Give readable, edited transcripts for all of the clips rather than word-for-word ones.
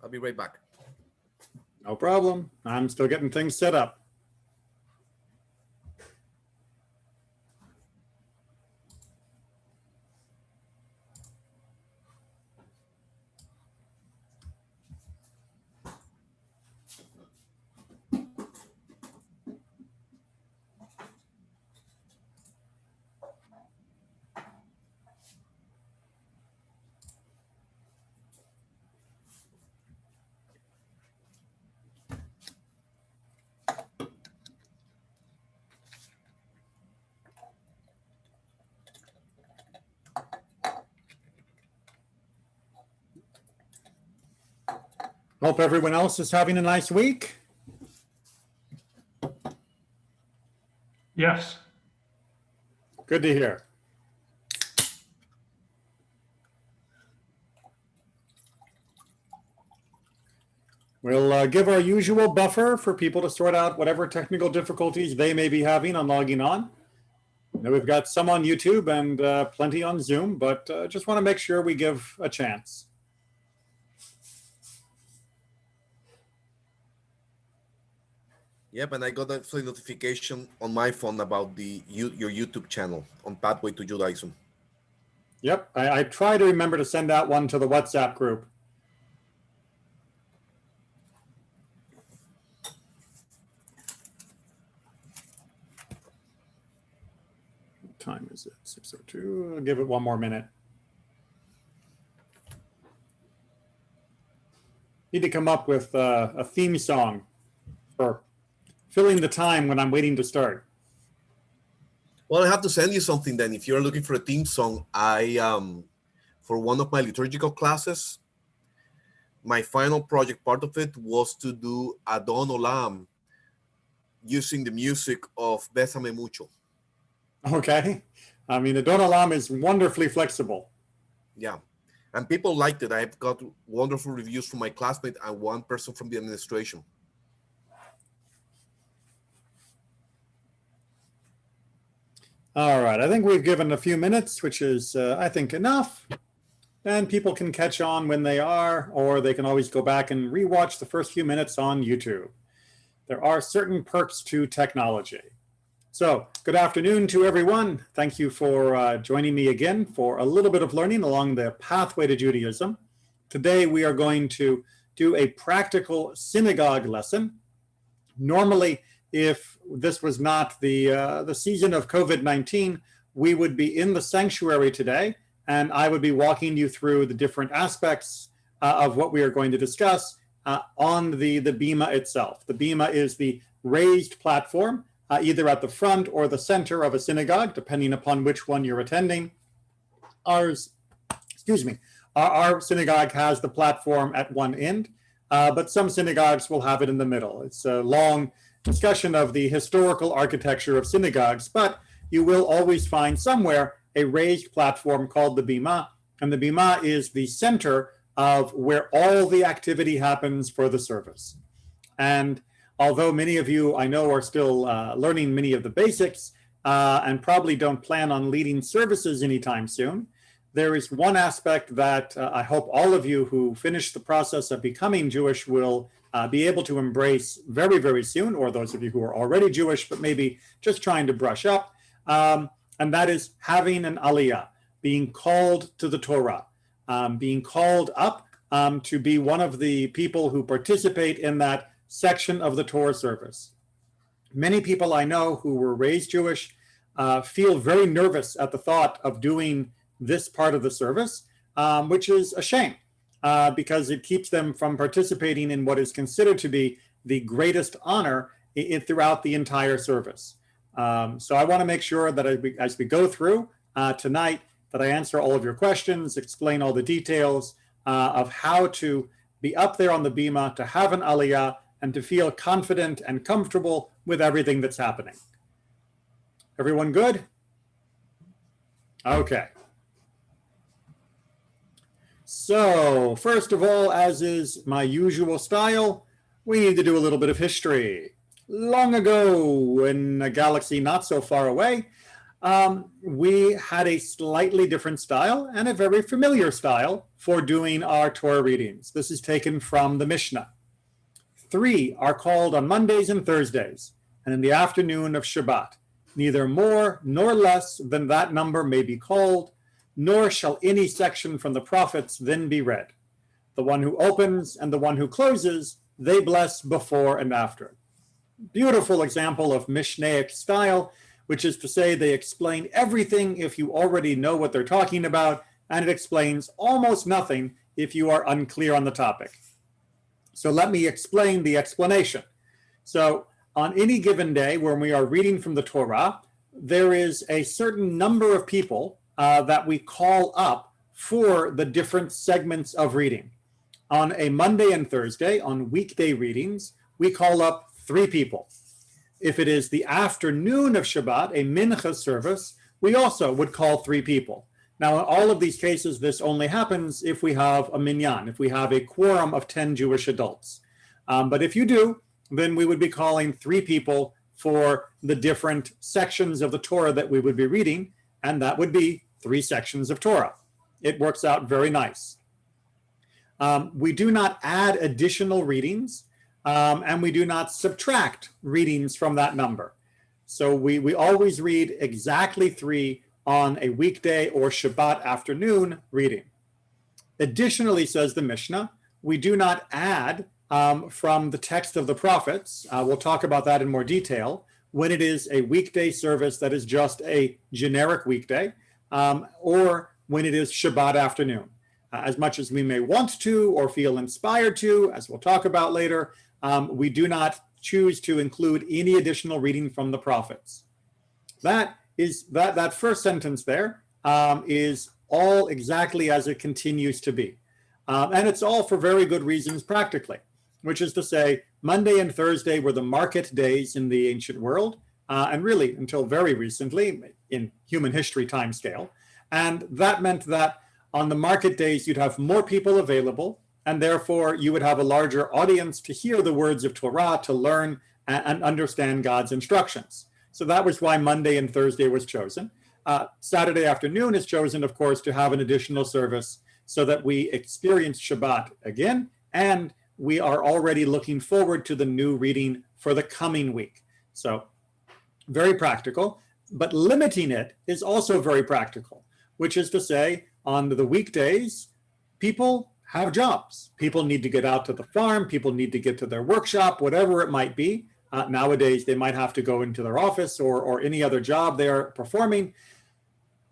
I'll be right back. No problem. I'm still getting things set up. Hope everyone else is having a nice week. Yes. Good to hear. We'll give our usual buffer for people to sort out whatever technical difficulties they may be having on logging on. Now we've got some on YouTube and plenty on Zoom, but just want to make sure we give a chance. Yep, and I got a notification on my phone about your YouTube channel on Pathway to Judaism. Yep, I try to remember to send out one to the WhatsApp group. What time is it? 6:02. I'll give it one more minute. Need to come up with a theme song for filling the time when I'm waiting to start. Well, I have to send you something then. If you're looking for a theme song, for one of my liturgical classes, my final project, part of it was to do Adon Olam using the music of Bésame Mucho. Okay. I mean, Adon Olam is wonderfully flexible. Yeah. And people liked it. I've got wonderful reviews from my classmate and one person from the administration. All right, I think we've given a few minutes, which is, I think, enough. And people can catch on when they are, or they can always go back and rewatch the first few minutes on YouTube. There are certain perks to technology. So, good afternoon to everyone. Thank you for joining me again for a little bit of learning along the pathway to Judaism. Today, we are going to do a practical synagogue lesson. Normally, if this was not the season of COVID-19, we would be in the sanctuary today, and I would be walking you through the different aspects of what we are going to discuss on the Bimah itself. The Bimah is the raised platform, either at the front or the center of a synagogue, depending upon which one you're attending. Our synagogue has the platform at one end, but some synagogues will have it in the middle. It's a long discussion of the historical architecture of synagogues, but you will always find somewhere a raised platform called the Bimah, and the Bimah is the center of where all the activity happens for the service. And although many of you I know are still learning many of the basics and probably don't plan on leading services anytime soon, there is one aspect that I hope all of you who finish the process of becoming Jewish will be able to embrace very, very soon, or those of you who are already Jewish, but maybe just trying to brush up. And that is having an aliyah, being called to the Torah, being called up to be one of the people who participate in that section of the Torah service. Many people I know who were raised Jewish feel very nervous at the thought of doing this part of the service, which is a shame. Because it keeps them from participating in what is considered to be the greatest honor throughout the entire service. So I want to make sure that as we go through tonight, that I answer all of your questions, explain all the details of how to be up there on the Bimah, to have an aliyah, and to feel confident and comfortable with everything that's happening. Everyone good? Okay. So, first of all, as is my usual style, we need to do a little bit of history. Long ago, in a galaxy not so far away, we had a slightly different style and a very familiar style for doing our Torah readings. This is taken from the Mishnah. 3 are called on Mondays and Thursdays, and in the afternoon of Shabbat. Neither more nor less than that number may be called, nor shall any section from the prophets then be read. The one who opens and the one who closes, they bless before and after. Beautiful example of Mishnaic style, which is to say they explain everything if you already know what they're talking about, and it explains almost nothing if you are unclear on the topic. So let me explain the explanation. So on any given day when we are reading from the Torah, there is a certain number of people that we call up for the different segments of reading. On a Monday and Thursday, on weekday readings, we call up 3 people. If it is the afternoon of Shabbat, a mincha service, we also would call 3 people. Now, in all of these cases, this only happens if we have a minyan, if we have a quorum of 10 Jewish adults. But if you do, then we would be calling 3 people for the different sections of the Torah that we would be reading, and that would be 3 sections of Torah. It works out very nice. We do not add additional readings, and we do not subtract readings from that number. So we always read exactly 3 on a weekday or Shabbat afternoon reading. Additionally, says the Mishnah, we do not add from the text of the prophets. We'll talk about that in more detail when it is a weekday service that is just a generic weekday, or when it is Shabbat afternoon. As much as we may want to or feel inspired to, as we'll talk about later, we do not choose to include any additional reading from the prophets. That first sentence there is all exactly as it continues to be. And it's all for very good reasons practically, which is to say Monday and Thursday were the market days in the ancient world, and really until very recently in human history timescale. And that meant that on the market days, you'd have more people available, and therefore you would have a larger audience to hear the words of Torah, to learn and understand God's instructions. So that was why Monday and Thursday was chosen. Saturday afternoon is chosen, of course, to have an additional service so that we experience Shabbat again, and we are already looking forward to the new reading for the coming week. So very practical, but limiting it is also very practical, which is to say, on the weekdays, people have jobs. People need to get out to the farm. People need to get to their workshop, whatever it might be. Nowadays, they might have to go into their office or any other job they're performing.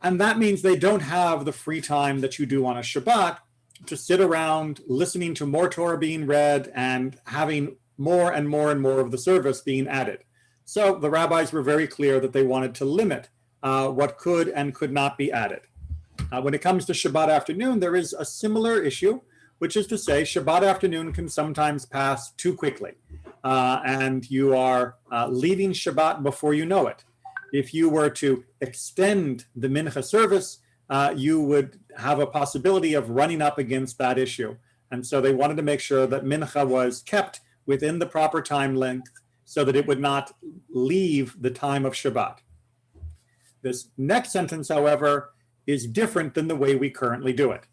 And that means they don't have the free time that you do on a Shabbat to sit around listening to more Torah being read and having more and more and more of the service being added. So the rabbis were very clear that they wanted to limit what could and could not be added. When it comes to Shabbat afternoon, there is a similar issue, which is to say Shabbat afternoon can sometimes pass too quickly, and you are leaving Shabbat before you know it. If you were to extend the mincha service, you would have a possibility of running up against that issue. And so they wanted to make sure that mincha was kept within the proper time length so that it would not leave the time of Shabbat. This next sentence, however, is different than the way we currently do it.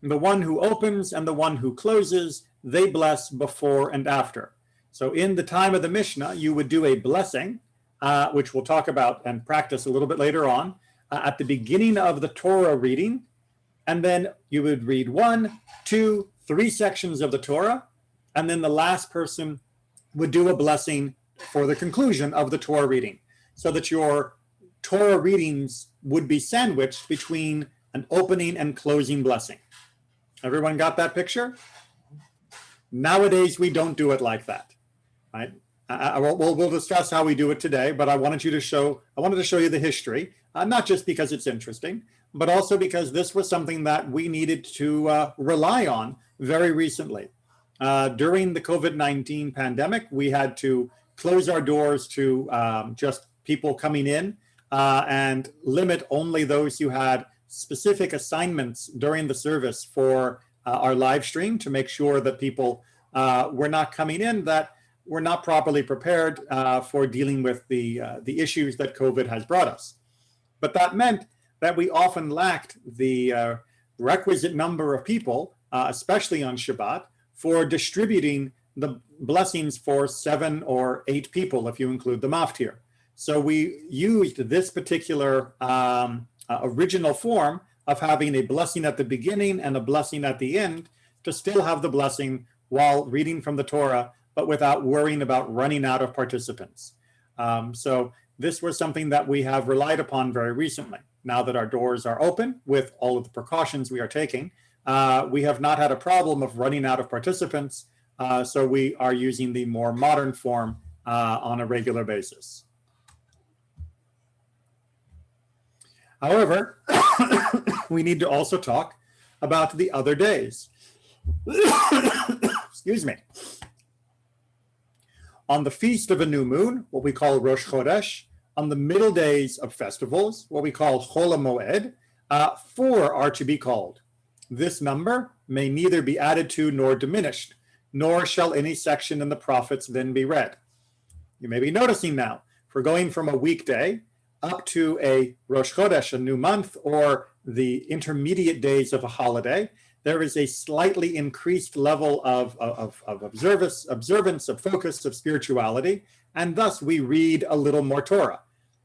The one who opens and the one who closes, they bless before and after. So in the time of the Mishnah, you would do a blessing, which we'll talk about and practice a little bit later on, at the beginning of the Torah reading. And then you would read 1, 2, 3 sections of the Torah. And then the last person would do a blessing for the conclusion of the Torah reading, so that your Torah readings would be sandwiched between an opening and closing blessing. Everyone got that picture? Nowadays, we don't do it like that, right? We'll discuss how we do it today, but I wanted to show you the history, not just because it's interesting, but also because this was something that we needed to rely on very recently. During the COVID-19 pandemic, we had to close our doors to just people coming in and limit only those who had specific assignments during the service for our live stream to make sure that people were not coming in that were not properly prepared for dealing with the issues that COVID has brought us. But that meant that we often lacked the requisite number of people, especially on Shabbat, for distributing the blessings for 7 or 8 people, if you include the maftir. So we used this particular original form of having a blessing at the beginning and a blessing at the end to still have the blessing while reading from the Torah, but without worrying about running out of participants. So this was something that we have relied upon very recently. Now that our doors are open with all of the precautions we are taking, we have not had a problem of running out of participants. So we are using the more modern form on a regular basis. However, we need to also talk about the other days. Excuse me. On the feast of a new moon, what we call Rosh Chodesh, on the middle days of festivals, what we call Chol HaMoed, 4 are to be called. This number may neither be added to nor diminished, nor shall any section in the prophets then be read. You may be noticing now, if we're going from a weekday up to a Rosh Chodesh, a new month, or the intermediate days of a holiday, there is a slightly increased level of observance, of focus, of spirituality, and thus we read a little more Torah,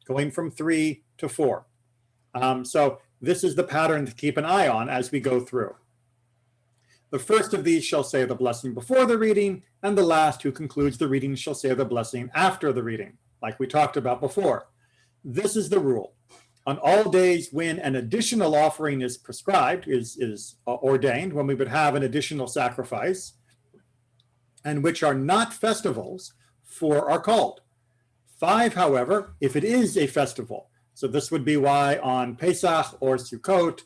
going from 3 to 4. So this is the pattern to keep an eye on as we go through. The first of these shall say the blessing before the reading, and the last who concludes the reading shall say the blessing after the reading, like we talked about before. This is the rule. On all days when an additional offering is prescribed, is ordained, when we would have an additional sacrifice, and which are not festivals, 4 are called. 5, however, if it is a festival. So this would be why on Pesach or Sukkot,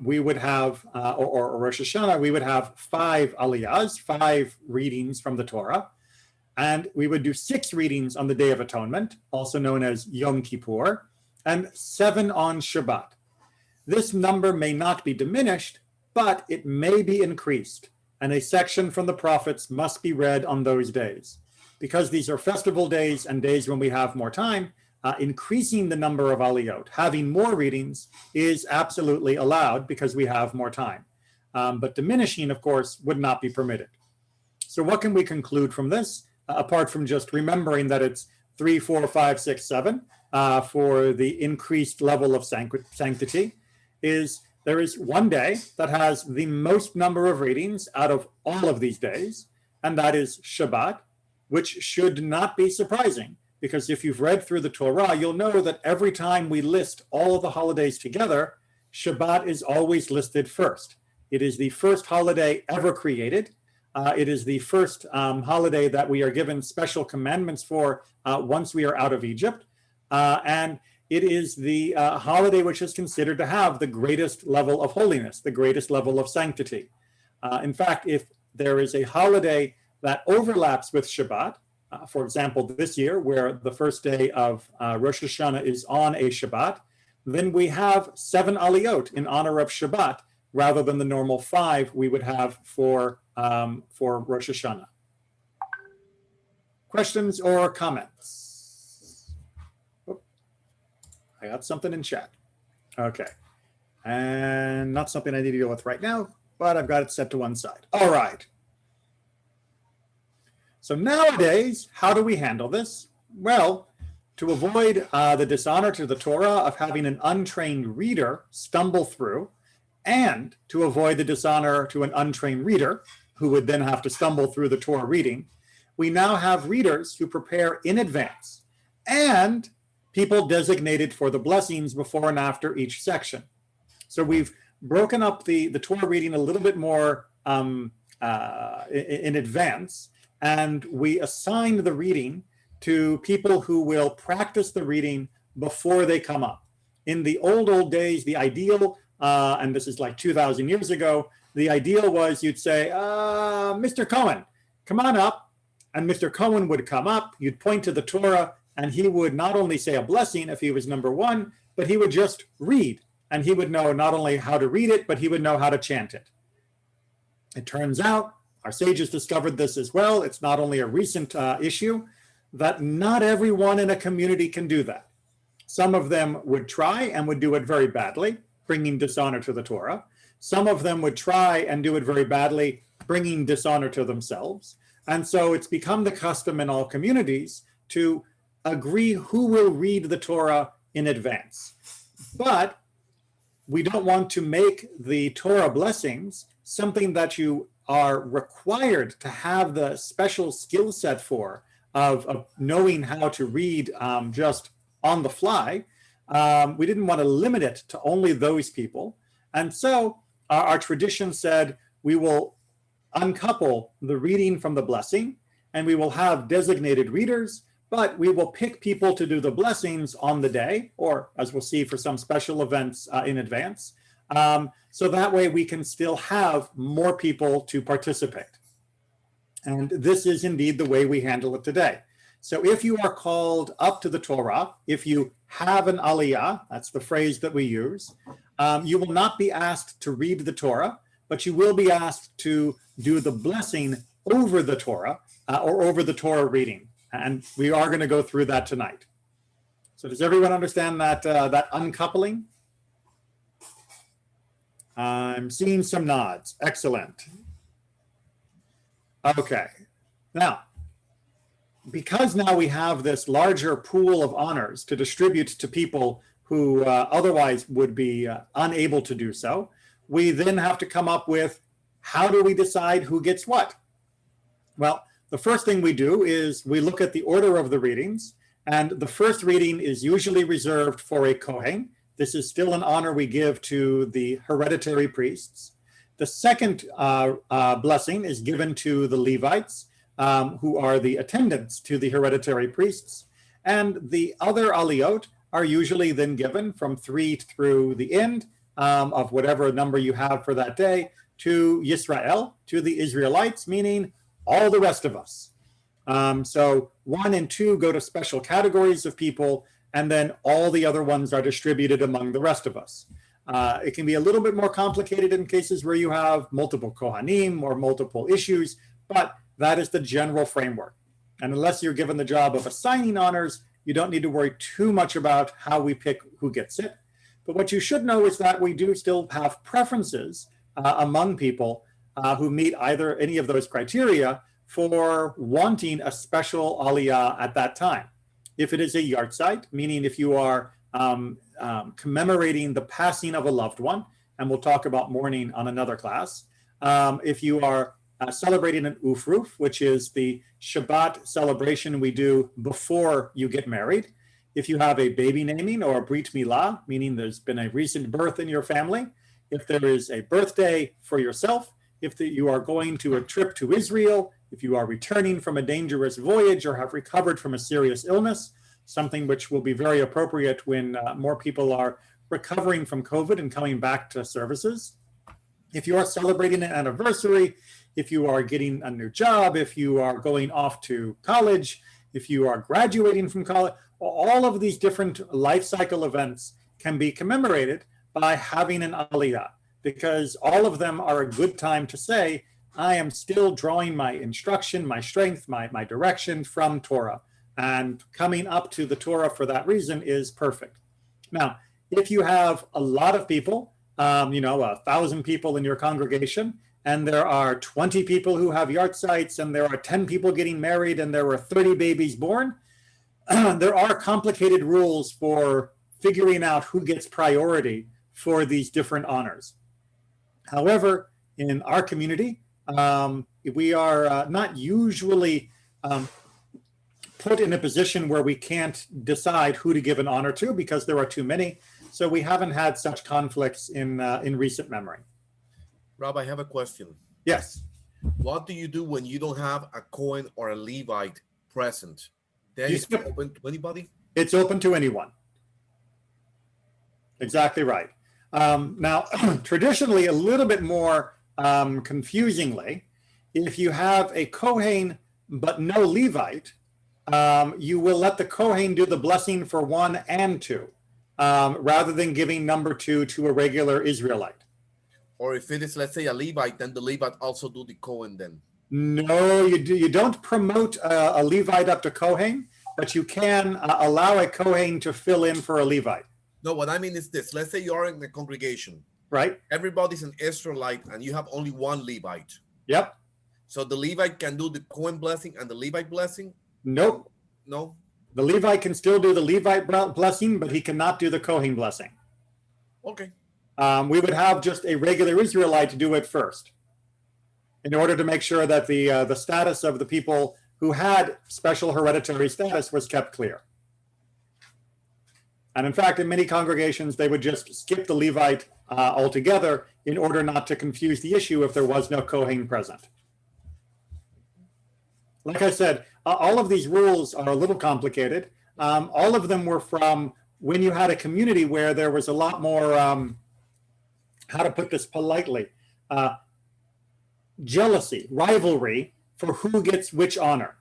we would have, or Rosh Hashanah, we would have 5 aliyahs, 5 readings from the Torah. And we would do 6 readings on the Day of Atonement, also known as Yom Kippur, and 7 on Shabbat. This number may not be diminished, but it may be increased, and a section from the prophets must be read on those days. Because these are festival days and days when we have more time, increasing the number of aliyot, having more readings, is absolutely allowed because we have more time. But diminishing, of course, would not be permitted. So what can we conclude from this? Apart from just remembering that it's 3, 4, 5, 6, 7 for the increased level of sanctity, is there is one day that has the most number of readings out of all of these days, and that is Shabbat, which should not be surprising, because if you've read through the Torah, you'll know that every time we list all of the holidays together, Shabbat is always listed first. It is the first holiday ever created. It is the first holiday that we are given special commandments for once we are out of Egypt. And it is the holiday which is considered to have the greatest level of holiness, the greatest level of sanctity. In fact, if there is a holiday that overlaps with Shabbat, for example, this year, where the first day of Rosh Hashanah is on a Shabbat, then we have 7 aliyot in honor of Shabbat, rather than the normal 5 we would have for Rosh Hashanah. Questions or comments? Oh, I got something in chat. Okay. And not something I need to deal with right now, but I've got it set to one side. All right. So nowadays, how do we handle this? Well, to avoid the dishonor to the Torah of having an untrained reader stumble through, and to avoid the dishonor to an untrained reader, who would then have to stumble through the Torah reading, we now have readers who prepare in advance, and people designated for the blessings before and after each section. So we've broken up the Torah reading a little bit more in advance, and we assign the reading to people who will practice the reading before they come up. In the old days, the ideal, and this is like 2,000 years ago, the ideal was you'd say, Mr. Cohen, come on up. And Mr. Cohen would come up, you'd point to the Torah, and he would not only say a blessing if he was number 1, but he would just read. And he would know not only how to read it, but he would know how to chant it. It turns out, our sages discovered this as well, it's not only a recent issue, that not everyone in a community can do that. Some of them would try and would do it very badly, bringing dishonor to the Torah. Some of them would try and do it very badly, bringing dishonor to themselves. And so it's become the custom in all communities to agree who will read the Torah in advance. But we don't want to make the Torah blessings something that you are required to have the special skill set for, of knowing how to read just on the fly. We didn't want to limit it to only those people. And so our tradition said we will uncouple the reading from the blessing, and we will have designated readers, but we will pick people to do the blessings on the day, or as we'll see for some special events in advance. So that way we can still have more people to participate. And this is indeed the way we handle it today. So if you are called up to the Torah, if you have an aliyah, that's the phrase that we use, you will not be asked to read the Torah, but you will be asked to do the blessing over the Torah or over the Torah reading. And we are going to go through that tonight. So does everyone understand that, that uncoupling? I'm seeing some nods. Excellent. Okay. Now, because now we have this larger pool of honors to distribute to people who otherwise would be unable to do so, we then have to come up with, how do we decide who gets what? Well, the first thing we do is we look at the order of the readings, and the first reading is usually reserved for a Kohen. This is still an honor we give to the hereditary priests. The second blessing is given to the Levites, who are the attendants to the hereditary priests. And the other aliyot are usually then given from 3 through the end of whatever number you have for that day to Yisrael, to the Israelites, meaning all the rest of us. So 1 and 2 go to special categories of people, and then all the other ones are distributed among the rest of us. It can be a little bit more complicated in cases where you have multiple Kohanim or multiple issues, but that is the general framework. And unless you're given the job of assigning honors, you don't need to worry too much about how we pick who gets it. But what you should know is that we do still have preferences among people who meet either any of those criteria for wanting a special aliyah at that time. If it is a yahrzeit, meaning if you are commemorating the passing of a loved one, and we'll talk about mourning on another class. If you are celebrating an ufruf, which is the Shabbat celebration we do before you get married. If you have a baby naming or a brit milah, meaning there's been a recent birth in your family. If there is a birthday for yourself, if you are going to a trip to Israel, if you are returning from a dangerous voyage or have recovered from a serious illness, something which will be very appropriate when more people are recovering from COVID and coming back to services. If you are celebrating an anniversary, if you are getting a new job, if you are going off to college, if you are graduating from college, all of these different life cycle events can be commemorated by having an aliyah, because all of them are a good time to say, I am still drawing my instruction, my strength, my direction from Torah. And coming up to the Torah for that reason is perfect. Now, if you have a lot of people, 1,000 people in your congregation, and there are 20 people who have yahrzeits, and there are 10 people getting married, and there were 30 babies born, there are complicated rules for figuring out who gets priority for these different honors. However, in our community, we are not usually put in a position where we can't decide who to give an honor to because there are too many. So we haven't had such conflicts in recent memory. Rob, I have a question. Yes. What do you do when you don't have a Cohen or a Levite present? Then it's open to anybody? It's open to anyone. Exactly right. Now, traditionally, a little bit more confusingly, if you have a Kohen but no Levite, you will let the Kohen do the blessing for 1 and 2, rather than giving number 2 to a regular Israelite. Or if it is, let's say, a Levite, then the Levite also do the Kohen then? No, you don't promote a Levite up to Kohen. but you can allow a Kohen to fill in for a Levite. No, what I mean is this. Let's say you are in the congregation. Right? Everybody's an Israelite and you have only one Levite. Yep. So the Levite can do the Cohen blessing and the Levite blessing? Nope. No? The Levite can still do the Levite blessing, but he cannot do the Kohen blessing. Okay. We would have just a regular Israelite do it first in order to make sure that the status of the people who had special hereditary status was kept clear. And in fact, in many congregations, they would just skip the Levite altogether in order not to confuse the issue if there was no Kohen present. Like I said, all of these rules are a little complicated. All of them were from when you had a community where there was a lot more, how to put this politely, jealousy, rivalry for who gets which honor,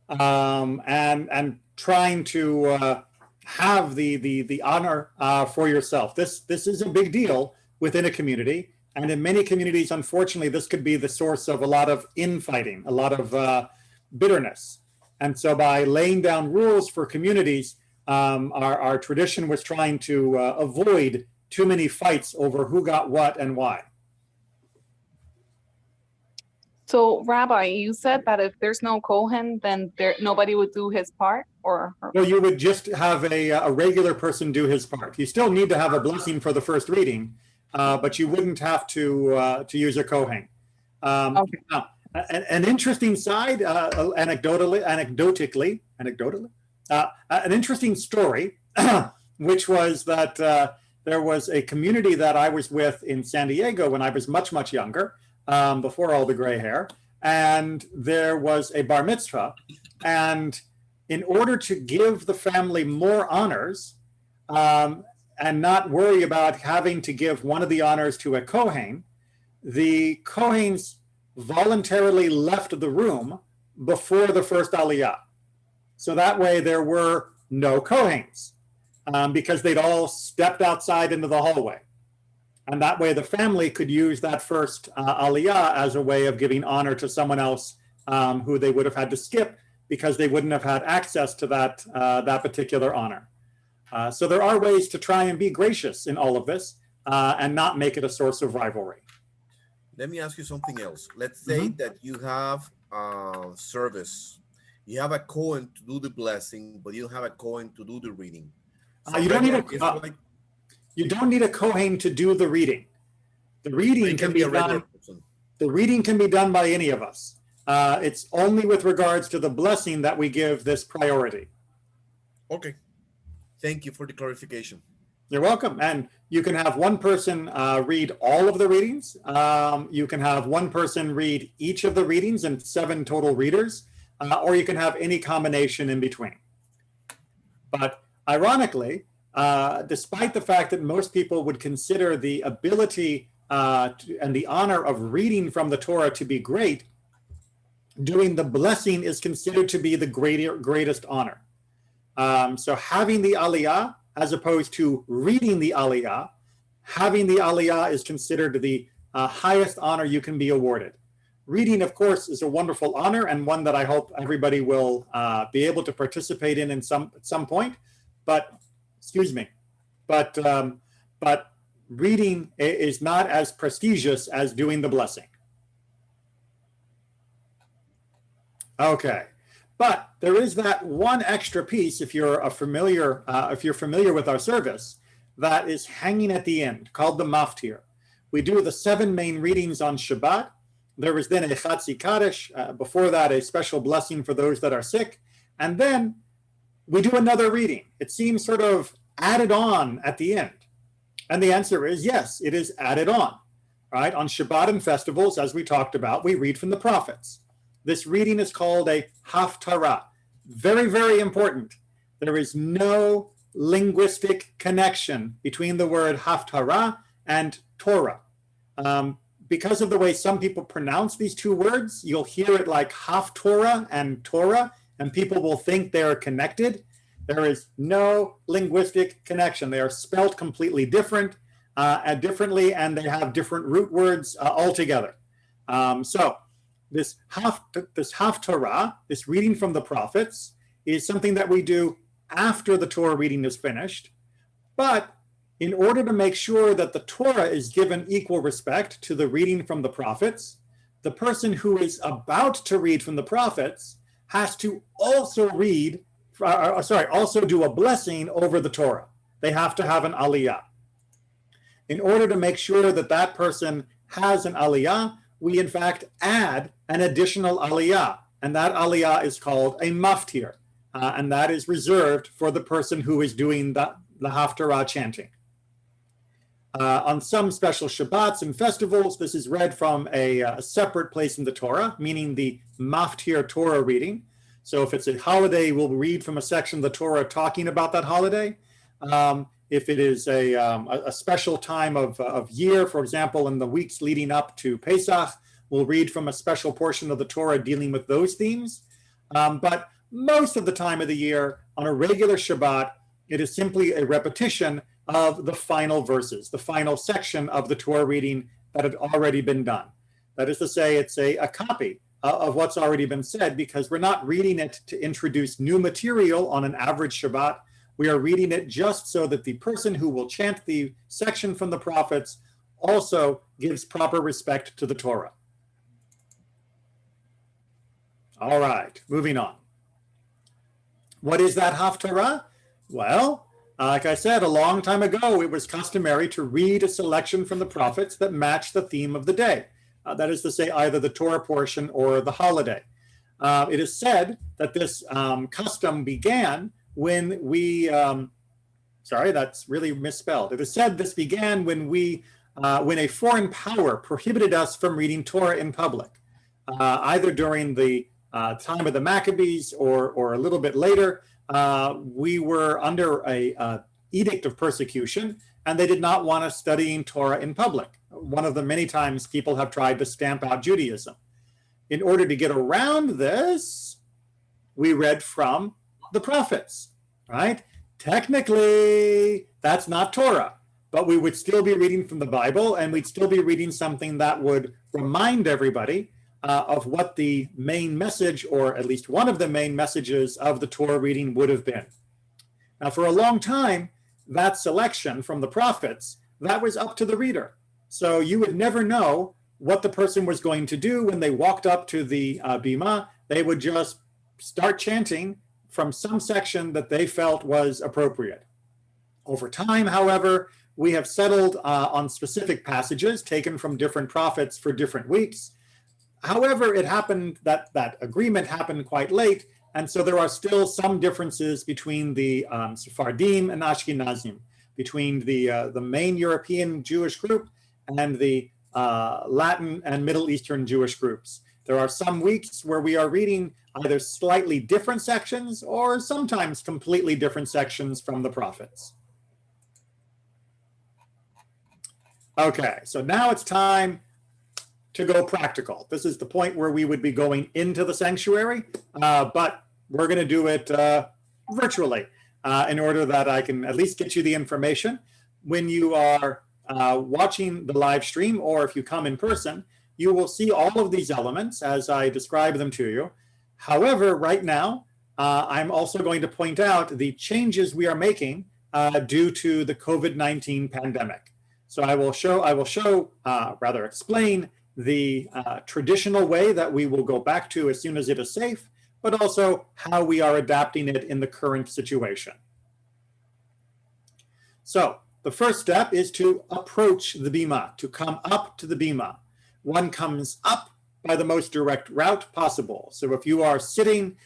and trying to have the honor for yourself. This is a big deal within a community, and in many communities, unfortunately, this could be the source of a lot of infighting, a lot of bitterness. And so by laying down rules for communities, our tradition was trying to avoid too many fights over who got what and why. So, Rabbi, you said that if there's no Kohen, then nobody would do his part, or? Well, you would just have a regular person do his part. You still need to have a blessing for the first reading, but you wouldn't have to use a Kohen. Okay. Now, an interesting side, anecdotally, an interesting story, which was that there was a community that I was with in San Diego when I was much, much younger, before all the gray hair, and there was a bar mitzvah, and in order to give the family more honors, and not worry about having to give one of the honors to a Kohen, the Kohens voluntarily left the room before the first aliyah. So that way there were no Kohens, because they'd all stepped outside into the hallway. And that way the family could use that first aliyah as a way of giving honor to someone else who they would have had to skip because they wouldn't have had access to that particular honor. So there are ways to try and be gracious in all of this and not make it a source of rivalry. Let me ask you something else. Let's say that you have service. You have a Kohen to do the blessing, but you don't have a Kohen to do the reading. So you don't need a Kohen to do the reading. The reading can be done. The reading can be done by any of us. It's only with regards to the blessing that we give this priority. Okay. Thank you for the clarification. You're welcome. And you can have one person read all of the readings. You can have one person read each of the readings and 7 total readers, or you can have any combination in between. But ironically, despite the fact that most people would consider the ability and the honor of reading from the Torah to be great, doing the blessing is considered to be the greatest honor. So having the aliyah, as opposed to reading the aliyah, having the aliyah is considered the highest honor you can be awarded. Reading, of course, is a wonderful honor and one that I hope everybody will be able to participate in at some point. But reading is not as prestigious as doing the blessing. Okay. But there is that one extra piece, if you're familiar with our service, that is hanging at the end, called the maftir. We do the 7 main readings on Shabbat. There is then a Chatzi Kaddish, before that a special blessing for those that are sick, and then we do another reading. It seems sort of added on at the end. And the answer is yes, it is added on. Right? On Shabbat and festivals, as we talked about, we read from the prophets. This reading is called a haftarah. Very, very important. There is no linguistic connection between the word haftarah and Torah. Because of the way some people pronounce these 2 words, you'll hear it like haftorah and Torah, and people will think they are connected. There is no linguistic connection. They are spelt completely differently, and they have different root words altogether. So this haftarah, this reading from the prophets, is something that we do after the Torah reading is finished. But in order to make sure that the Torah is given equal respect to the reading from the prophets, the person who is about to read from the prophets has to also also do a blessing over the Torah. They have to have an aliyah. In order to make sure that that person has an aliyah, we in fact add an additional aliyah, and that aliyah is called a maftir, and that is reserved for the person who is doing the haftarah chanting. On some special Shabbats and festivals, this is read from a separate place in the Torah, meaning the maftir Torah reading. So if it's a holiday, we'll read from a section of the Torah talking about that holiday. If it is a special time of year, for example, in the weeks leading up to Pesach, we'll read from a special portion of the Torah dealing with those themes. But most of the time of the year, on a regular Shabbat, it is simply a repetition of the final verses, the final section of the Torah reading that had already been done. That is to say, it's a copy of what's already been said, because we're not reading it to introduce new material on an average Shabbat. We are reading it just so that the person who will chant the section from the prophets also gives proper respect to the Torah. All right, moving on. What is that haftarah? Well, like I said, a long time ago, it was customary to read a selection from the prophets that matched the theme of the day. That is to say, either the Torah portion or the holiday. It is said that this custom began when we, sorry, that's really misspelled. It is said this began when when a foreign power prohibited us from reading Torah in public, either during the time of the Maccabees or a little bit later. We were under a edict of persecution, and they did not want us studying Torah in public. One of the many times people have tried to stamp out Judaism. In order to get around this, we read from the prophets, right? Technically, that's not Torah, but we would still be reading from the Bible, and we'd still be reading something that would remind everybody of what the main message, or at least one of the main messages of the Torah reading would have been. Now, for a long time, that selection from the prophets, that was up to the reader. So you would never know what the person was going to do when they walked up to the Bimah. They would just start chanting from some section that they felt was appropriate. Over time, however, we have settled on specific passages taken from different prophets for different weeks. However, it happened that agreement happened quite late, and so there are still some differences between the Sephardim and Ashkenazim, between the main European Jewish group and the Latin and Middle Eastern Jewish groups. There are some weeks where we are reading either slightly different sections or sometimes completely different sections from the prophets. Okay, so now it's time to go practical. This is the point where we would be going into the sanctuary, but we're going to do it virtually in order that I can at least get you the information. When you are watching the live stream, or if you come in person, you will see all of these elements as I describe them to you. However, right now, I'm also going to point out the changes we are making due to the COVID-19 pandemic. So I will explain the traditional way that we will go back to as soon as it is safe, but also how we are adapting it in the current situation. So the first step is to approach the Bimah, to come up to the Bimah. One comes up by the most direct route possible. So if you are sitting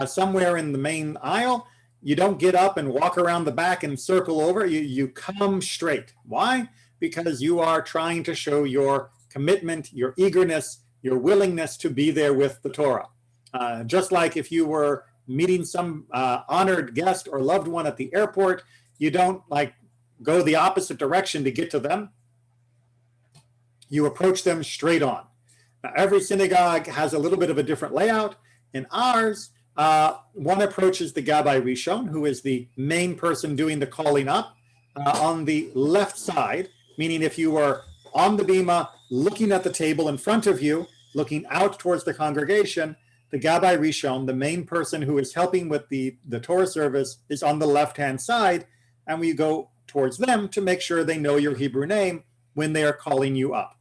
somewhere in the main aisle, you don't get up and walk around the back and circle over. You come straight. Why? Because you are trying to show your commitment, your eagerness, your willingness to be there with the Torah. Just like if you were meeting some honored guest or loved one at the airport, you don't go the opposite direction to get to them. You approach them straight on. Now, every synagogue has a little bit of a different layout. In ours, one approaches the Gabbai Rishon, who is the main person doing the calling up, on the left side, meaning if you were on the Bimah, looking at the table in front of you, looking out towards the congregation, the Gabbai Rishon, the main person who is helping with the Torah service, is on the left-hand side, and we go towards them to make sure they know your Hebrew name when they are calling you up.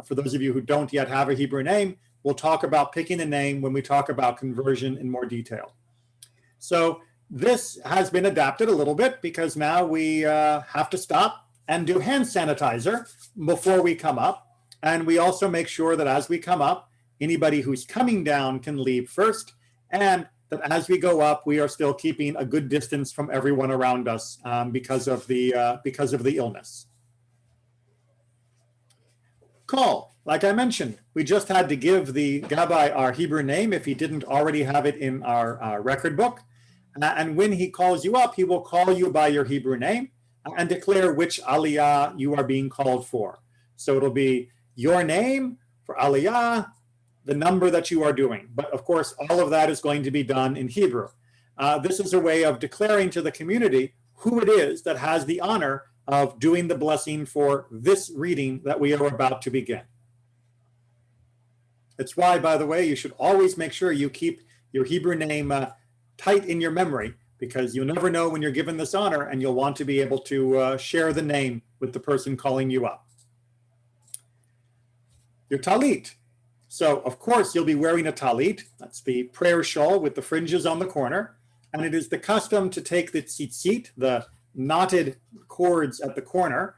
For those of you who don't yet have a Hebrew name, we'll talk about picking a name when we talk about conversion in more detail. So this has been adapted a little bit because now we have to stop and do hand sanitizer before we come up. And we also make sure that as we come up, anybody who's coming down can leave first, and that as we go up, we are still keeping a good distance from everyone around us because of the illness. Call, like I mentioned, we just had to give the Gabbai our Hebrew name if he didn't already have it in our record book. And when he calls you up, he will call you by your Hebrew name and declare which aliyah you are being called for. So it'll be your name for aliyah, the number that you are doing. But of course, all of that is going to be done in Hebrew. This is a way of declaring to the community who it is that has the honor of doing the blessing for this reading that we are about to begin. It's why, by the way, you should always make sure you keep your Hebrew name tight in your memory, because you'll never know when you're given this honor, and you'll want to be able to share the name with the person calling you up. Your talit. So, of course, you'll be wearing a talit. That's the prayer shawl with the fringes on the corner. And it is the custom to take the tzitzit, the knotted cords at the corner,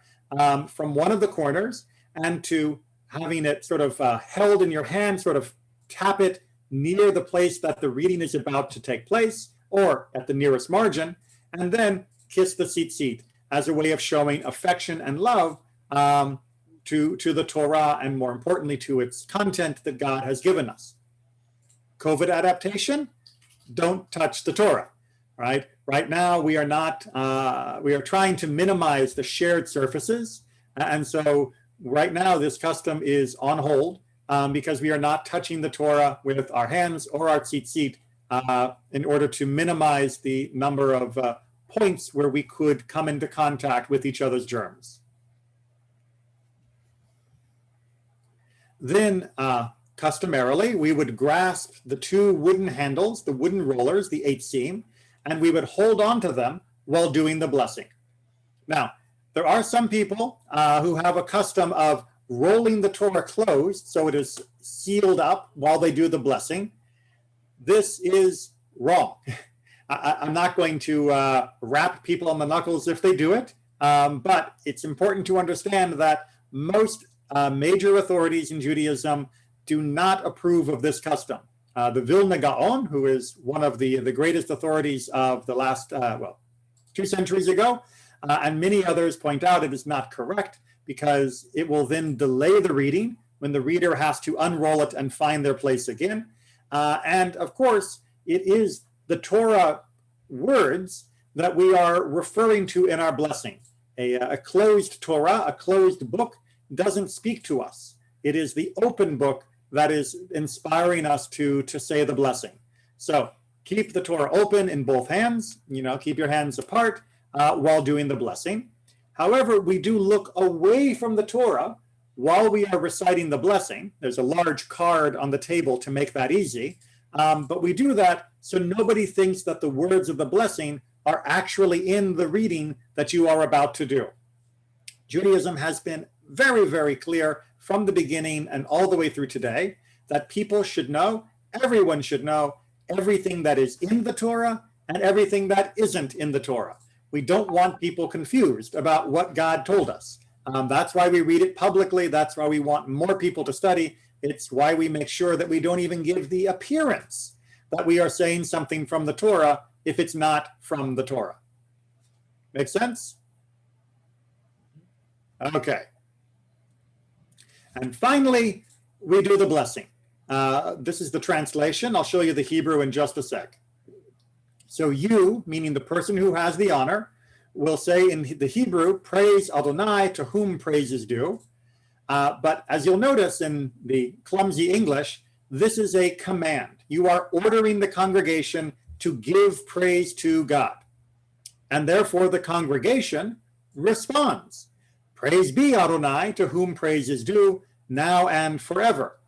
from one of the corners, and to having it sort of held in your hand, sort of tap it near the place that the reading is about to take place, or at the nearest margin, and then kiss the tzitzit as a way of showing affection and love to the Torah, and more importantly, to its content that God has given us. COVID adaptation, don't touch the Torah, right? Right now, we are trying to minimize the shared surfaces. And so right now, this custom is on hold because we are not touching the Torah with our hands or our tzitzit in order to minimize the number of points where we could come into contact with each other's germs. Then, customarily, we would grasp the two wooden handles, the wooden rollers, the 8-seam, and we would hold on to them while doing the blessing. Now, there are some people who have a custom of rolling the Torah closed so it is sealed up while they do the blessing. This is wrong. I'm not going to rap people on the knuckles if they do it, but it's important to understand that most major authorities in Judaism do not approve of this custom. The Vilna Gaon, who is one of the greatest authorities of the last, 2 centuries ago, and many others point out it is not correct because it will then delay the reading when the reader has to unroll it and find their place again. And of course, it is the Torah words that we are referring to in our blessing. A closed Torah, a closed book, doesn't speak to us. It is the open book that is inspiring us to say the blessing. So keep the Torah open in both hands, keep your hands apart while doing the blessing. However, we do look away from the Torah while we are reciting the blessing. There's a large card on the table to make that easy. But we do that so nobody thinks that the words of the blessing are actually in the reading that you are about to do. Judaism has been very, very clear from the beginning and all the way through today that people should know, everyone should know, everything that is in the Torah and everything that isn't in the Torah. We don't want people confused about what God told us. That's why we read it publicly. That's why we want more people to study. It's why we make sure that we don't even give the appearance that we are saying something from the Torah if it's not from the Torah. Make sense? Okay. And finally, we do the blessing. This is the translation. I'll show you the Hebrew in just a sec. So you, meaning the person who has the honor, will say in the Hebrew, praise Adonai, to whom praise is due. But as you'll notice in the clumsy English, this is a command. You are ordering the congregation to give praise to God. And therefore the congregation responds, praise be Adonai, to whom praise is due, now and forever.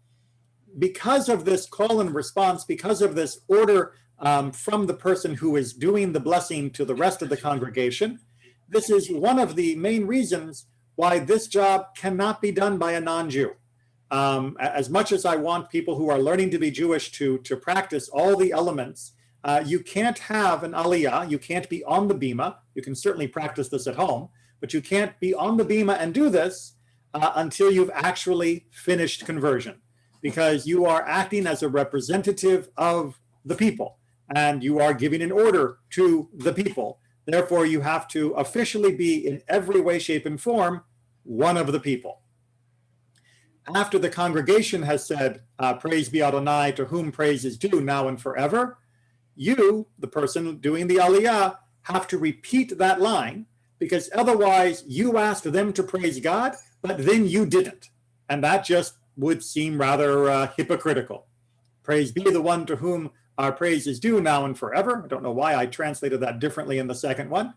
because of this call and response, because of this order from the person who is doing the blessing to the rest of the congregation, this is one of the main reasons why this job cannot be done by a non-Jew. As much as I want people who are learning to be Jewish to practice all the elements, you can't have an aliyah, you can't be on the Bimah. You can certainly practice this at home, but you can't be on the Bimah and do this until you've actually finished conversion, because you are acting as a representative of the people and you are giving an order to the people. Therefore, you have to officially be in every way, shape, and form one of the people. After the congregation has said, praise be Adonai, to whom praise is due now and forever, you, the person doing the aliyah, have to repeat that line, because otherwise you asked them to praise God, but then you didn't. And that just would seem rather hypocritical. Praise be the one to whom our praise is due now and forever. I don't know why I translated that differently in the second one.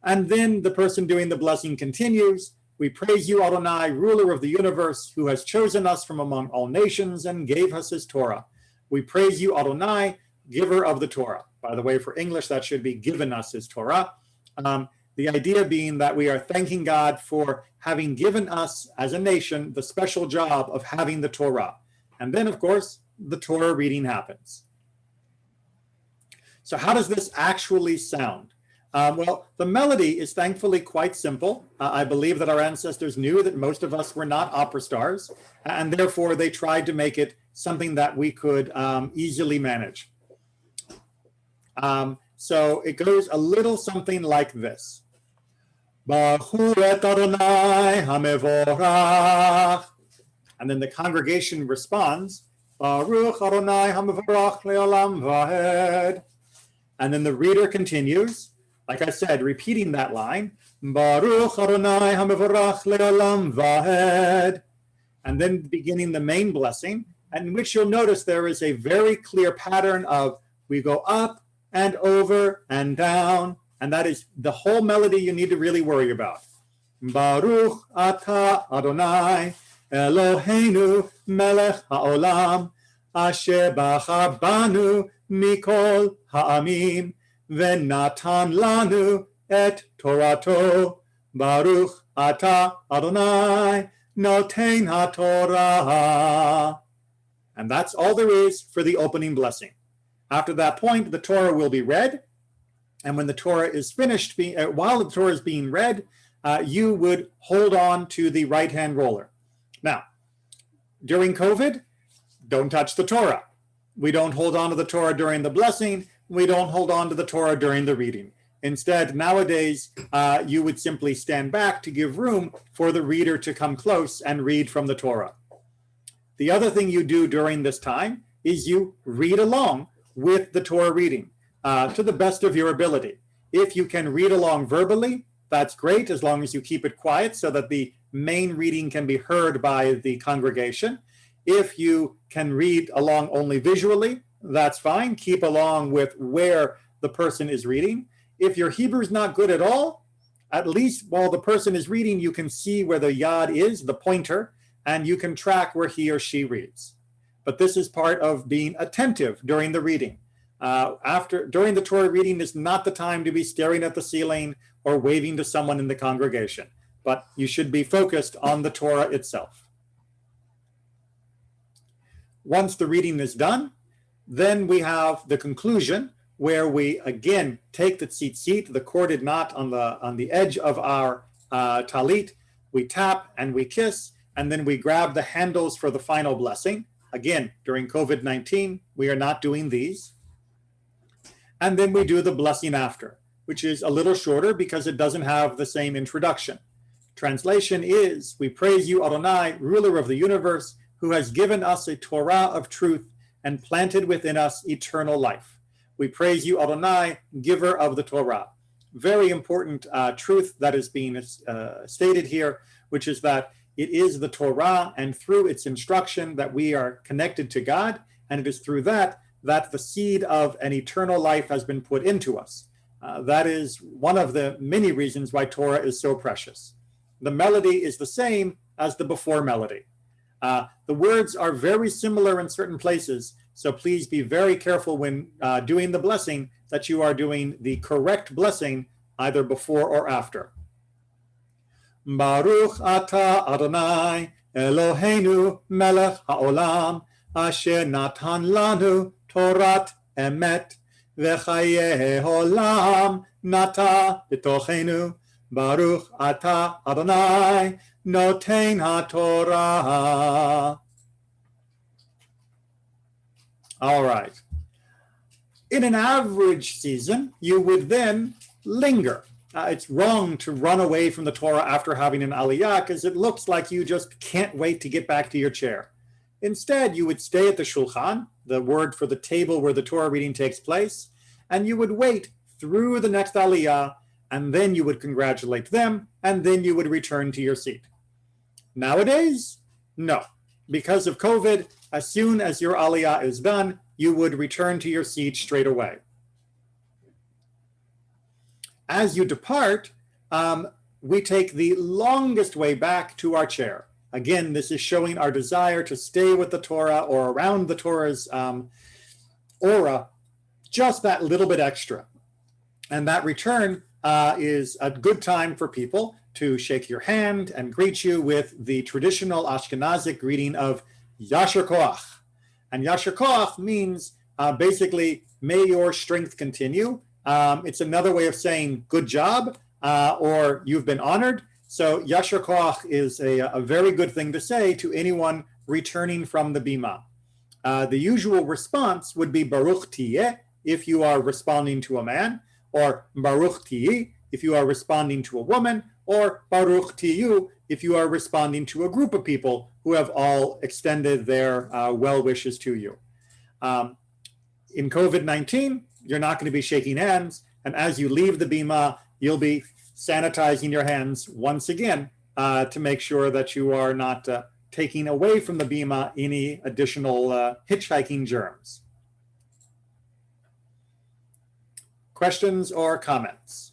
And then the person doing the blessing continues, we praise you, Adonai, ruler of the universe, who has chosen us from among all nations and gave us his Torah. We praise you, Adonai, giver of the Torah. By the way, for English, that should be given us his Torah. The idea being that we are thanking God for having given us as a nation the special job of having the Torah. And then, of course, the Torah reading happens. So how does this actually sound? Well, the melody is thankfully quite simple. I believe that our ancestors knew that most of us were not opera stars, and therefore they tried to make it something that we could easily manage. So it goes a little something like this. Baruch et Adonai hamevorach. And then the congregation responds, Baruch Adonai hamevorach leolam vahed. And then the reader continues, like I said, repeating that line, Baruch Adonai hamevorach leolam vahed. And then beginning the main blessing, in which you'll notice there is a very clear pattern of we go up and over and down, and that is the whole melody you need to really worry about. Baruch atah Adonai Eloheinu melech haolam asher bachar banu mikol ha'amim v'natan lanu et Torato. Baruch atah Adonai noten haTorah. And that's all there is for the opening blessing. After that point, the Torah will be read. And when the Torah is finished, while the Torah is being read, you would hold on to the right-hand roller. Now, during COVID, don't touch the Torah. We don't hold on to the Torah during the blessing. We don't hold on to the Torah during the reading. Instead, nowadays, you would simply stand back to give room for the reader to come close and read from the Torah. The other thing you do during this time is you read along with the Torah reading to the best of your ability. If you can read along verbally, that's great, as long as you keep it quiet so that the main reading can be heard by the congregation. If you can read along only visually, that's fine. Keep along with where the person is reading. If your Hebrew is not good at all, at least while the person is reading, you can see where the yad is, the pointer, and you can track where he or she reads. But this is part of being attentive during the reading. During the Torah reading is not the time to be staring at the ceiling or waving to someone in the congregation, but you should be focused on the Torah itself. Once the reading is done, then we have the conclusion, where we again take the tzitzit, the corded knot on the edge of our talit, we tap and we kiss, and then we grab the handles for the final blessing. Again, during COVID-19, we are not doing these. And then we do the blessing after, which is a little shorter because it doesn't have the same introduction. Translation is, we praise you, Adonai, ruler of the universe, who has given us a Torah of truth and planted within us eternal life. We praise you, Adonai, giver of the Torah. Very important truth that is being stated here, which is that it is the Torah and through its instruction that we are connected to God, and it is through that the seed of an eternal life has been put into us. That is one of the many reasons why Torah is so precious. The melody is the same as the before melody. The words are very similar in certain places, so please be very careful when doing the blessing that you are doing the correct blessing either before or after. Baruch atah Adonai Eloheinu melech haolam asher natan lanu Torat emet v'chaye olam nata b'tochenu. Baruch atah Adonai noten haTorah. All right. In an average season, you would then linger. It's wrong to run away from the Torah after having an aliyah because it looks like you just can't wait to get back to your chair. Instead, you would stay at the shulchan, the word for the table where the Torah reading takes place, and you would wait through the next aliyah, and then you would congratulate them, and then you would return to your seat. Nowadays, no. Because of COVID, as soon as your aliyah is done, you would return to your seat straight away. As you depart, we take the longest way back to our chair. Again, this is showing our desire to stay with the Torah or around the Torah's aura, just that little bit extra. And that return is a good time for people to shake your hand and greet you with the traditional Ashkenazic greeting of Yasher Koach. And Yasher Koach means basically, may your strength continue. It's another way of saying good job or you've been honored. So Yasher Koach is a very good thing to say to anyone returning from the Bimah. The usual response would be Baruch Tiyeh if you are responding to a man, or Baruch Tiyi if you are responding to a woman, or Baruch Tiyu if you are responding to a group of people who have all extended their well wishes to you. In COVID-19, you're not going to be shaking hands, and as you leave the Bimah, you'll be sanitizing your hands once again to make sure that you are not taking away from the Bimah any additional hitchhiking germs. Questions or comments?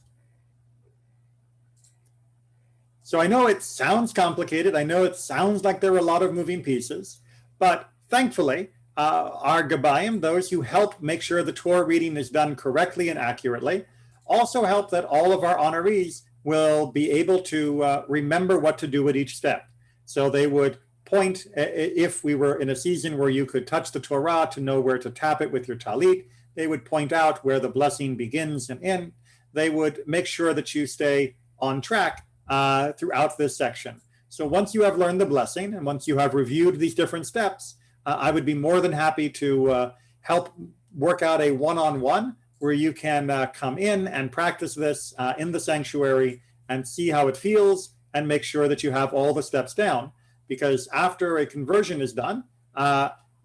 So I know it sounds complicated. I know it sounds like there are a lot of moving pieces, but thankfully, our Gabayim, those who help make sure the Torah reading is done correctly and accurately, also help that all of our honorees will be able to remember what to do at each step. So they would point, if we were in a season where you could touch the Torah to know where to tap it with your talit, they would point out where the blessing begins and ends. They would make sure that you stay on track throughout this section. So once you have learned the blessing and once you have reviewed these different steps, I would be more than happy to help work out a one-on-one where you can come in and practice this in the sanctuary and see how it feels and make sure that you have all the steps down. Because after a conversion is done,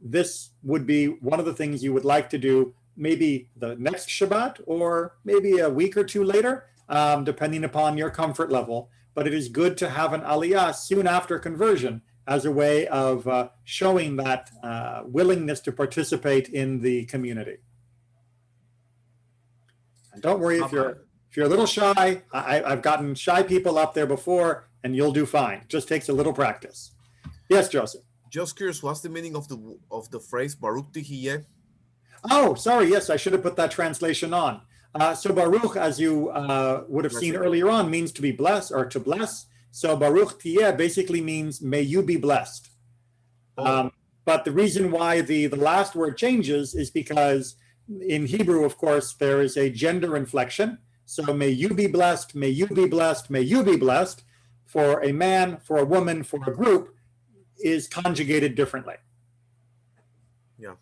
this would be one of the things you would like to do maybe the next Shabbat or maybe a week or two later, depending upon your comfort level. But it is good to have an aliyah soon after conversion as a way of showing that willingness to participate in the community. And don't worry if you're a little shy. I've gotten shy people up there before, and you'll do fine. It just takes a little practice. Yes, Joseph. Just curious, what's the meaning of the phrase Baruch Tihiyeh? Oh, sorry. Yes, I should have put that translation on. So Baruch, as you would have seen earlier on, means to be blessed or to bless. So Baruch Tiyeh basically means may you be blessed. But the reason why the last word changes is because in Hebrew, of course, there is a gender inflection. So may you be blessed, may you be blessed, may you be blessed. For a man, for a woman, for a group is conjugated differently. Yeah.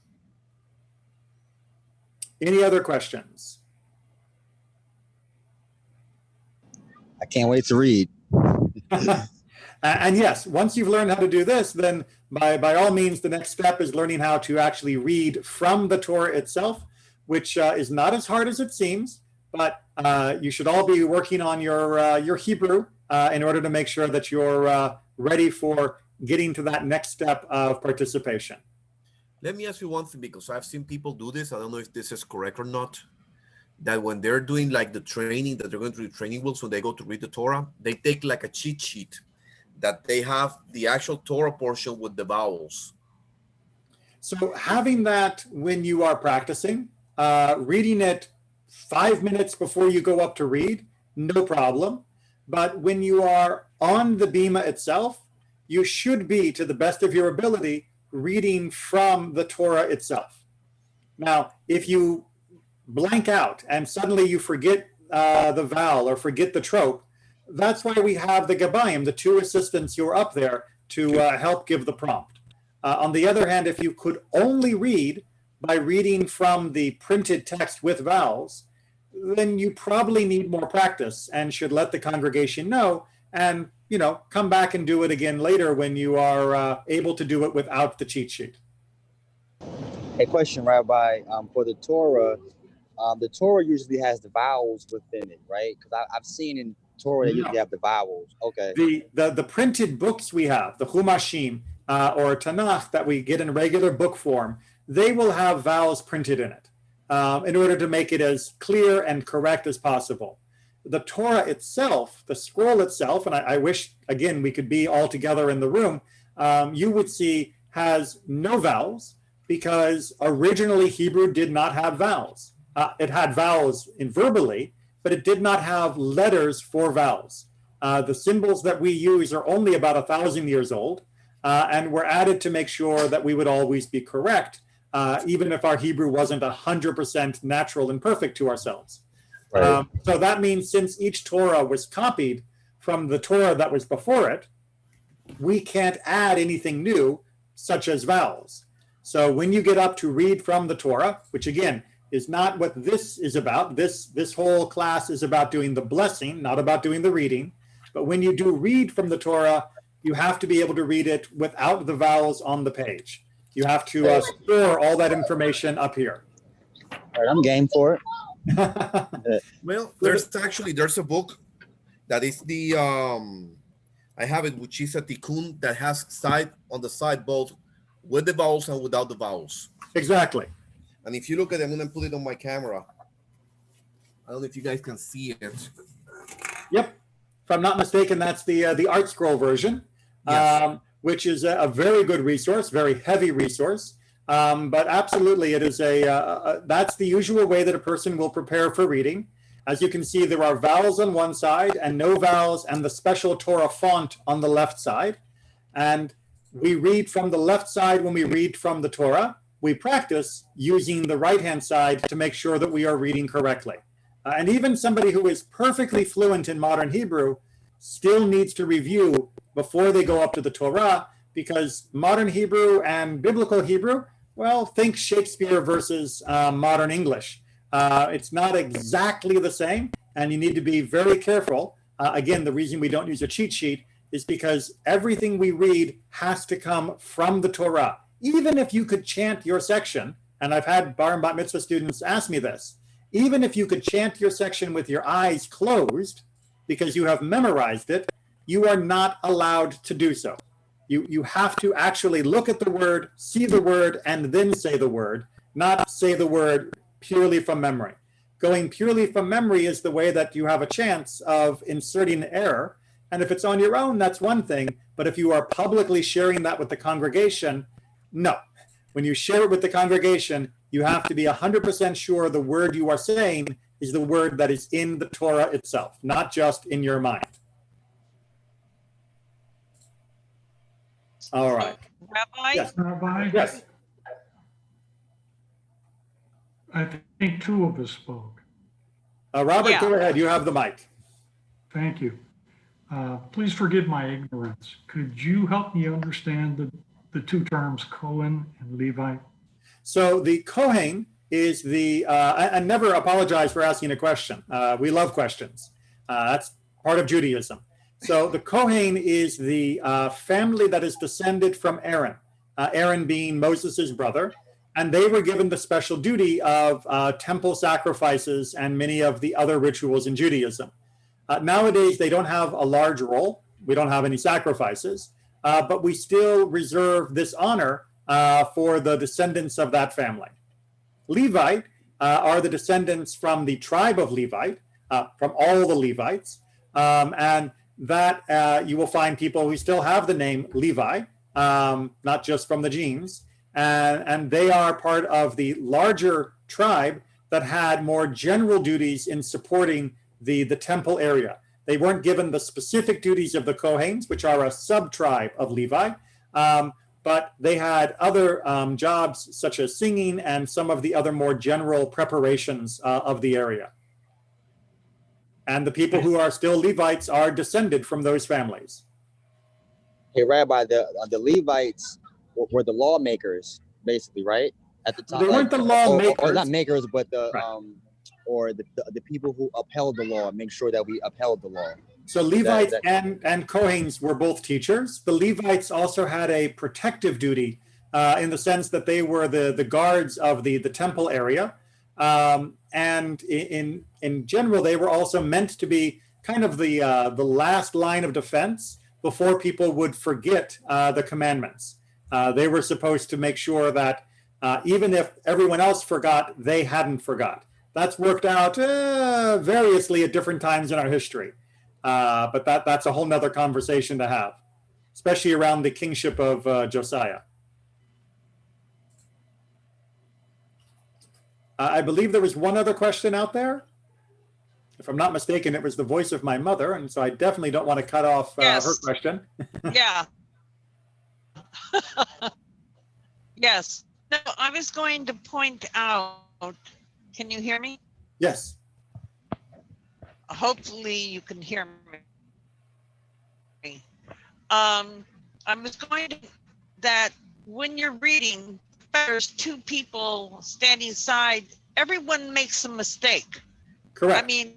Any other questions? I can't wait to read. And yes, once you've learned how to do this, then by all means, the next step is learning how to actually read from the Torah itself, which is not as hard as it seems, but you should all be working on your Hebrew in order to make sure that you're ready for getting to that next step of participation. Let me ask you one thing, because I've seen people do this. I don't know if this is correct or not. That when they're doing like the training, that they're going through the training wheels, when they go to read the Torah, they take like a cheat sheet that they have the actual Torah portion with the vowels. So having that when you are practicing, reading it 5 minutes before you go up to read, no problem. But when you are on the Bimah itself, you should be, to the best of your ability, reading from the Torah itself. Now, if you blank out and suddenly you forget the vowel or forget the trope, that's why we have the Gabayim, the two assistants who are up there to help give the prompt. On the other hand, if you could only read by reading from the printed text with vowels, then you probably need more practice and should let the congregation know and, you know, come back and do it again later when you are able to do it without the cheat sheet. A question, Rabbi, for the Torah usually has the vowels within it, right? Because I've seen in Torah they usually have the vowels. Okay. The printed books we have, the Chumashim or Tanakh that we get in regular book form, they will have vowels printed in it in order to make it as clear and correct as possible. The Torah itself, the scroll itself, and I wish, again, we could be all together in the room, you would see has no vowels because originally Hebrew did not have vowels. It had vowels in verbally, but it did not have letters for vowels. The symbols that we use are only about 1,000 years old and were added to make sure that we would always be correct, even if our Hebrew wasn't 100% natural and perfect to ourselves. Right. So that means since each Torah was copied from the Torah that was before it, we can't add anything new, such as vowels. So when you get up to read from the Torah, which again is not what this is about, this whole class is about doing the blessing, not about doing the reading. But when you do read from the Torah, you have to be able to read it without the vowels on the page. You have to store all that information up here. All right, I'm game for it. Well, there's a book that is the I have it, which is a tikkun that has on the side both with the vowels and without the vowels. Exactly. And if you look at it, I'm gonna put it on my camera. I don't know if you guys can see it. Yep. If I'm not mistaken, that's the Art Scroll version, yes. Which is a very good resource, very heavy resource. But absolutely, it is that's the usual way that a person will prepare for reading. As you can see, there are vowels on one side and no vowels and the special Torah font on the left side. And we read from the left side when we read from the Torah. We practice using the right-hand side to make sure that we are reading correctly. And even somebody who is perfectly fluent in modern Hebrew still needs to review before they go up to the Torah, because modern Hebrew and biblical Hebrew, well, think Shakespeare versus modern English. It's not exactly the same, and you need to be very careful. Again, the reason we don't use a cheat sheet is because everything we read has to come from the Torah. Even if you could chant your section, and I've had bar and bat mitzvah students ask me this, even if you could chant your section with your eyes closed because you have memorized it, you are not allowed to do so. You have to actually look at the word, see the word, and then say the word, not say the word purely from memory. Going purely from memory is the way that you have a chance of inserting error. And if it's on your own, that's one thing. But if you are publicly sharing that with the congregation, no. When you share it with the congregation, you have to be 100% sure the word you are saying is the word that is in the Torah itself, not just in your mind. All right. Rabbi? Yes. Rabbi? Yes. I think two of us spoke. Robert, Yeah. Go ahead. You have the mic. Thank you. Please forgive my ignorance. Could you help me understand the two terms Cohen and Levite? So the Kohen is and never apologize for asking a question. We love questions. That's part of Judaism. So the Kohen is the family that is descended from Aaron, Aaron being Moses' brother, and they were given the special duty of temple sacrifices and many of the other rituals in Judaism. Nowadays, they don't have a large role. We don't have any sacrifices, but we still reserve this honor for the descendants of that family. Levite are the descendants from the tribe of Levite, from all the Levites, and that you will find people who still have the name Levi, not just from the genes, and they are part of the larger tribe that had more general duties in supporting the temple area. They weren't given the specific duties of the Kohanes, which are a sub-tribe of Levi, but they had other jobs such as singing and some of the other more general preparations of the area. And the people who are still Levites are descended from those families. Hey, Rabbi, the Levites were the lawmakers, basically, right? At the time, They weren't the lawmakers. or not makers, but the Right. or the people who upheld the law, make sure that we upheld the law. So Levites and Kohanes were both teachers. The Levites also had a protective duty in the sense that they were the guards of the temple area. And in general, they were also meant to be kind of the last line of defense before people would forget the commandments. They were supposed to make sure that even if everyone else forgot, they hadn't forgot. That's worked out variously at different times in our history. But that's a whole nother conversation to have, especially around the kingship of Josiah. I believe there was one other question out there. If I'm not mistaken, it was the voice of my mother, and so I definitely don't want to cut off Yes. her question. Yeah. Yes. No, I was going to point out, can you hear me? Yes. Hopefully you can hear me. I was going to, that when you're reading, there's two people standing side, everyone makes a mistake. Correct. I mean,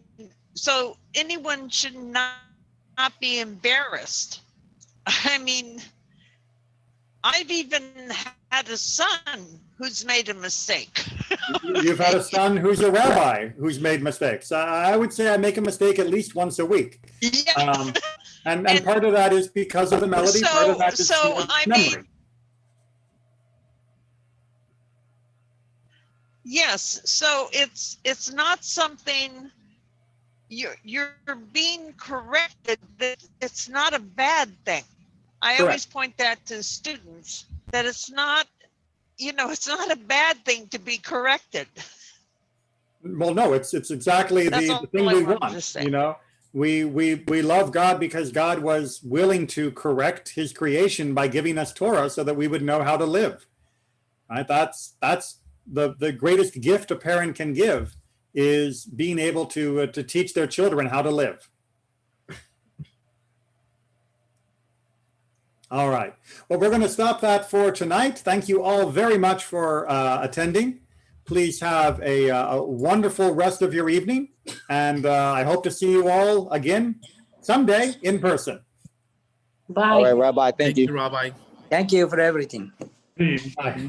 so anyone should not be embarrassed. I mean, I've even had a son who's made a mistake. You've had a son who's a rabbi who's made mistakes. I would say I make a mistake at least once a week. Yeah. And part of that is because of the melody. Part of that is I memory. mean, yes. So it's not something you're being corrected. That it's not a bad thing. I always point that to students that it's not, it's not a bad thing to be corrected. Well, no, it's exactly the thing we want. We love God because God was willing to correct his creation by giving us Torah so that we would know how to live. Right? That's the greatest gift a parent can give, is being able to teach their children how to live. All right. Well, we're going to stop that for tonight. Thank you all very much for attending. Please have a wonderful rest of your evening. And I hope to see you all again someday in person. Bye. All right, Rabbi, thank you. Rabbi. Thank you for everything. Bye.